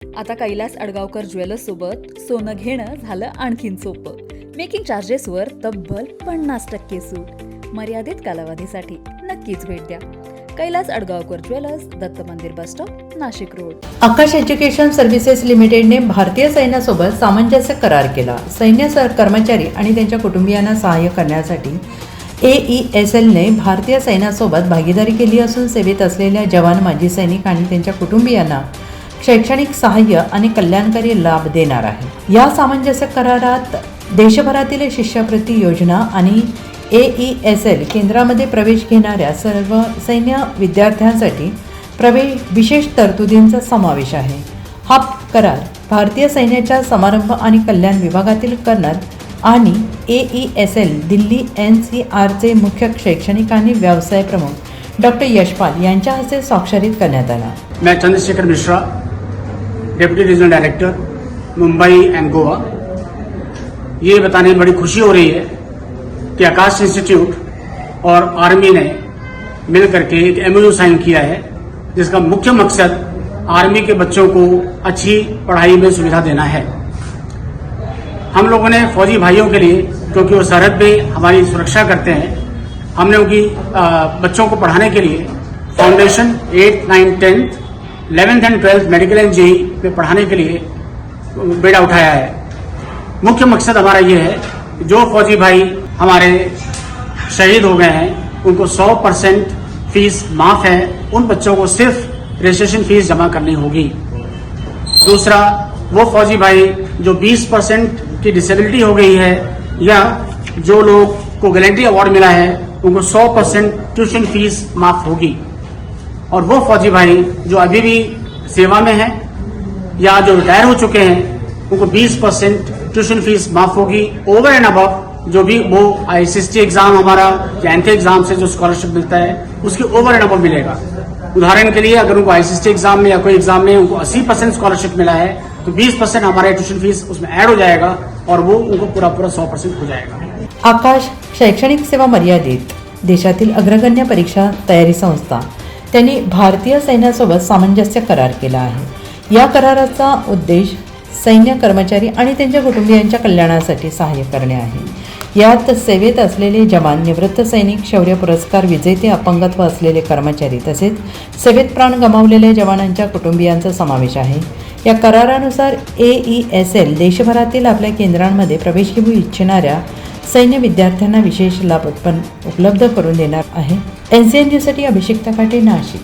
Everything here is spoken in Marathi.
आता कैलास अडगावकर ज्वेलर्स सोबत सोनं घेणं झालं आणखीन सोपं. मेकिंग चार्जेसवर तब्बल 50% सूट. मर्यादित कालावधीसाठी नक्कीच भेट द्या. कैलास अडगावकर ज्वेलर्स, दत्त मंदिर बस स्टॉप, नाशिक रोड. आकाश एज्युकेशन सर्व्हिसेस लिमिटेडने भारतीय सैन्यासोबत सामंजस्य करार केला. सैन्य कर्मचारी आणि त्यांच्या कुटुंबियांना सहाय्य करण्यासाठी AESLने भारतीय सैन्यासोबत भागीदारी केली असून सेवेत असलेल्या जवान, माजी सैनिक आणि त्यांच्या कुटुंबियांना शैक्षणिक सहाय्य आणि कल्याणकारी लाभ देणार आहे. या सामंजस्य करारात देशभरातील शिष्यवृत्ती योजना आणि AESL केंद्रामध्ये प्रवेश घेणाऱ्या सर्व सैन्य विद्यार्थ्यांसाठी विशेष तरतुदींचा समावेश आहे. हा करार भारतीय सैन्याच्या समारंभ आणि कल्याण विभागातील कर्नल आणि AESL दिल्ली NCRचे मुख्य शैक्षणिक आणि व्यवसाय प्रमुख डॉक्टर यशपाल यांच्या हस्ते स्वाक्षरित करण्यात आला. मैं Chandrashekhar Mishra, deputy regional director, Mumbai end Goa. ये बताने में बड़ी खुशी हो रही है कि आकाश इंस्टीट्यूट और आर्मी ने मिल करके एक MOU साइन किया है, जिसका मुख्य मकसद आर्मी के बच्चों को अच्छी पढ़ाई में सुविधा देना है. हम लोगों ने फौजी भाइयों के लिए, क्योंकि वो सरहद पे हमारी सुरक्षा करते हैं, हमने उनकी बच्चों को पढ़ाने के लिए foundation 8, 9, 10, 11th end 12th medical end JEE में पढ़ाने के लिए बेड़ा उठाया है. मुख्य मकसद हमारा ये है कि जो फौजी भाई हमारे शहीद हो गए हैं उनको 100% फीस माफ है. उन बच्चों को सिर्फ रजिस्ट्रेशन फीस जमा करनी होगी. दूसरा, वो फौजी भाई जो 20% की डिसेबिलिटी हो गई है या जो लोग को गैलेंट्री अवार्ड मिला है उनको 100% ट्यूशन फीस माफ होगी. और वो फौजी भाई जो अभी भी सेवा में हैं या जो रिटायर हो चुके हैं उनको 20% ट्यूशन फीस माफ होगी. ओवर एंड अबव जो भी वो ICST एग्जाम हमारा या NT एग्जाम से जो स्कॉलरशिप मिलता है उसके ओवर एंड अबव मिलेगा. उदाहरण के लिए अगर उनको ICST एग्जाम में या कोई एग्जाम में उनको 80% स्कॉलरशिप मिला है तो 20% हमारा ट्यूशन फीस उसमें ऐड हो जाएगा और वो उनको पूरा 100% हो जाएगा. आकाश शैक्षणिक सेवा मर्यादित देशातील अग्रगण्य परीक्षा तयारी संस्था त्यांनी भारतीय सैन्यासोबत सामंजस्य करार केला आहे. या कराराचा उद्देश सैन्य कर्मचारी आणि त्यांच्या कुटुंबियांच्या कल्याणासाठी सहाय्य करणे आहे. यात सेवेत असलेले जवान, निवृत्त सैनिक, शौर्य पुरस्कार विजेते, अपंगत्व असलेले कर्मचारी तसेच सेवेत प्राण गमावलेल्या जवानांच्या कुटुंबियांचा समावेश आहे. या करारानुसार AESL देशभरातील आपल्या केंद्रांमध्ये प्रवेश घेऊ इच्छिणाऱ्या सैन्य विद्यार्थ्यांना विशेष लाभ उपलब्ध करून देणार आहे. NCN न्यूजसाठी अभिषेक तकाटे, नाशिक.